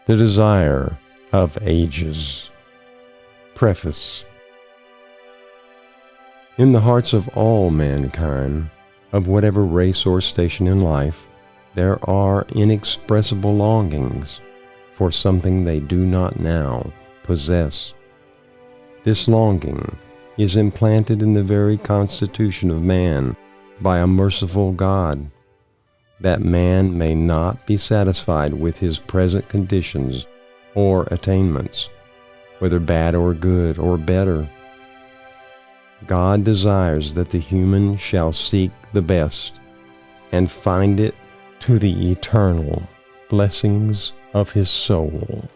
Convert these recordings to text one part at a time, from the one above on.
The Desire of Ages. Preface. In the hearts of all mankind, of whatever race or station in life, there are inexpressible longings for something they do not now possess. This longing is implanted in the very constitution of man by a merciful God, that man may not be satisfied with his present conditions or attainments, whether bad or good or better. God desires that the human shall seek the best and find it to the eternal blessings of his soul.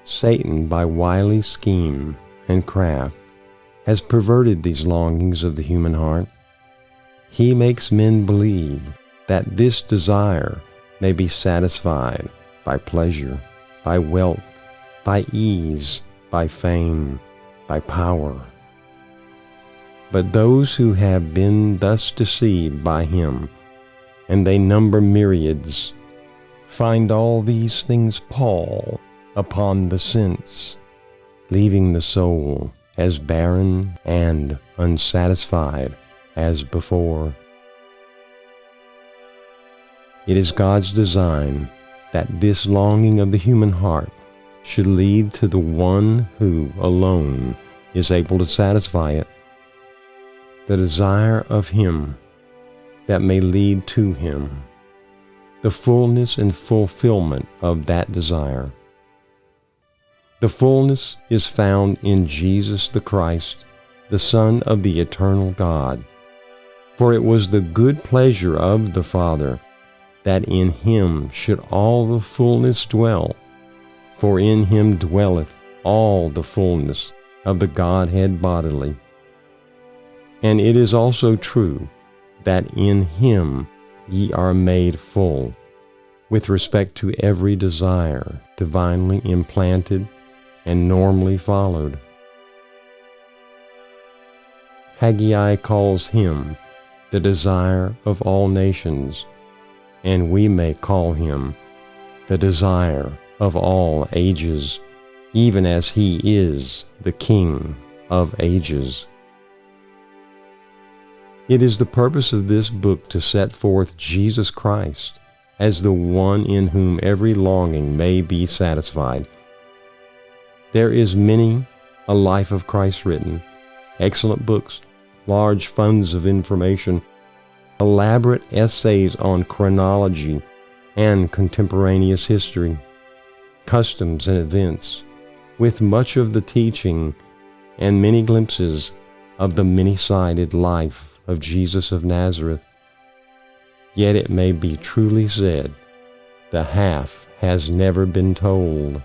Satan, by wily scheme and craft, has perverted these longings of the human heart. He makes men believe that this desire may be satisfied by pleasure, by wealth, by ease, by fame, by power. But those who have been thus deceived by him, and they number myriads, find all these things pall upon the sense, leaving the soul as barren and unsatisfied as before. It is God's design that this longing of the human heart should lead to the one who alone is able to satisfy it, the desire of him that may lead to him, the fullness and fulfillment of that desire. The fullness is found in Jesus the Christ, the Son of the eternal God. For it was the good pleasure of the Father that in him should all the fullness dwell, for in him dwelleth all the fullness of the Godhead bodily. And it is also true that in him ye are made full, with respect to every desire divinely implanted and normally followed. Haggai calls him the desire of all nations, and we may call him the desire of all ages, even as he is the King of ages. It is the purpose of this book to set forth Jesus Christ as the one in whom every longing may be satisfied. There is many a life of Christ written, excellent books, large funds of information, elaborate essays on chronology and contemporaneous history, customs and events, with much of the teaching and many glimpses of the many-sided life of Jesus of Nazareth. Yet it may be truly said, the half has never been told.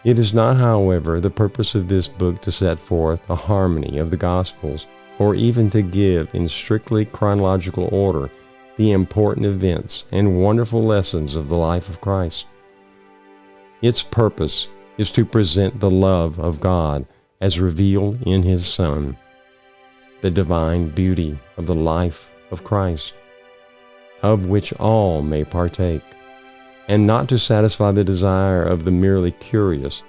It is not, however, the purpose of this book to set forth a harmony of the Gospels, or even to give in strictly chronological order the important events and wonderful lessons of the life of Christ. Its purpose is to present the love of God as revealed in his Son, the divine beauty of the life of Christ, of which all may partake, and not to satisfy the desire of the merely curious,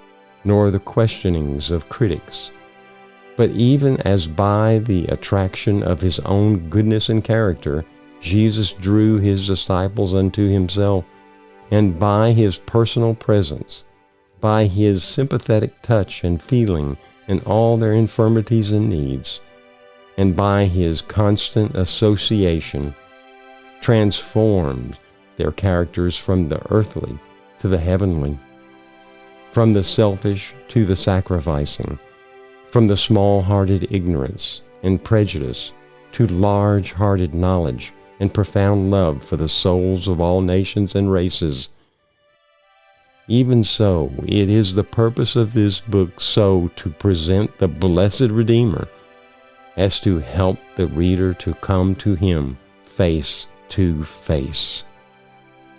nor the questionings of critics, but even as by the attraction of his own goodness and character, Jesus drew his disciples unto himself, and by his personal presence, by his sympathetic touch and feeling in all their infirmities and needs, and by his constant association, transformed their characters from the earthly to the heavenly, from the selfish to the sacrificing, from the small-hearted ignorance and prejudice to large-hearted knowledge and profound love for the souls of all nations and races. Even so, it is the purpose of this book so to present the blessed Redeemer as to help the reader to come to him face to face,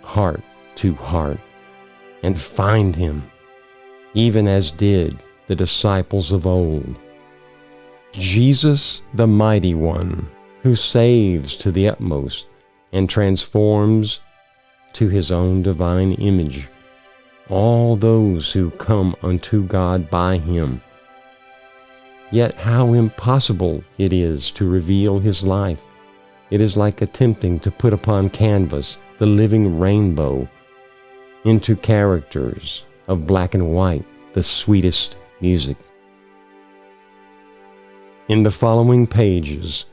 heart to heart, and find him, even as did the disciples of old. Jesus, the mighty one, who saves to the utmost and transforms to his own divine image, all those who come unto God by him. Yet how impossible it is to reveal his life. It is like attempting to put upon canvas the living rainbow, into characters of black and white, the sweetest music. In the following pages,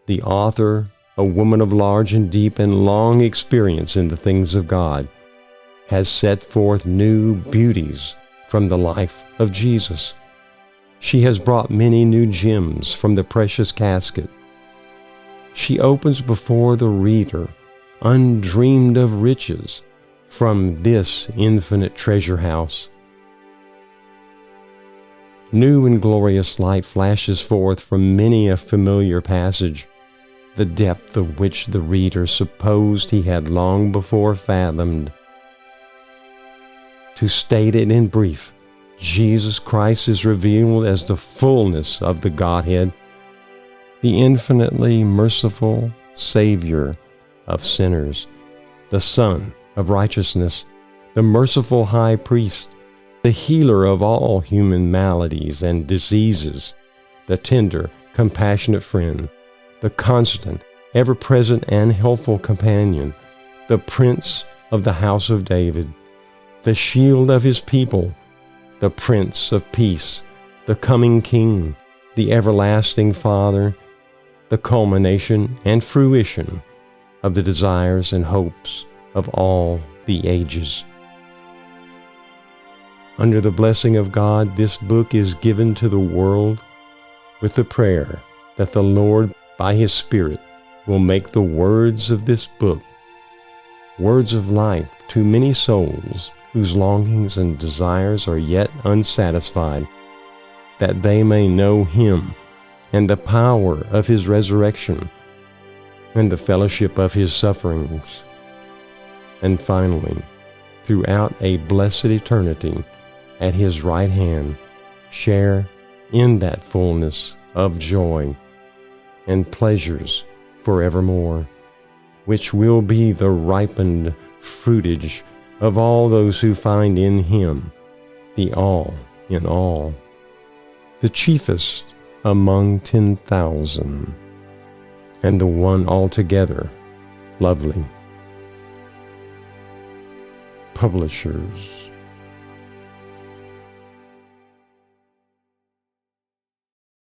the author, a woman of large and deep and long experience in the things of God, has set forth new beauties from the life of Jesus. She has brought many new gems from the precious casket. She opens before the reader undreamed of riches from this infinite treasure house. New and glorious light flashes forth from many a familiar passage, the depth of which the reader supposed he had long before fathomed. To state it in brief, Jesus Christ is revealed as the fullness of the Godhead, the infinitely merciful Savior of sinners, the Son of righteousness, the merciful High Priest, the healer of all human maladies and diseases, the tender, compassionate friend, the constant, ever-present and helpful companion, the Prince of the house of David, the shield of his people, the Prince of Peace, the coming King, the everlasting Father, the culmination and fruition of the desires and hopes of all the ages. Under the blessing of God, this book is given to the world with the prayer that the Lord, by his Spirit, will make the words of this book words of life to many souls whose longings and desires are yet unsatisfied, that they may know him and the power of his resurrection and the fellowship of his sufferings, and finally, throughout a blessed eternity at his right hand, share in that fullness of joy and pleasures forevermore, which will be the ripened fruitage of all those who find in him the all in all, the chiefest among 10,000, and the one altogether lovely. Publishers.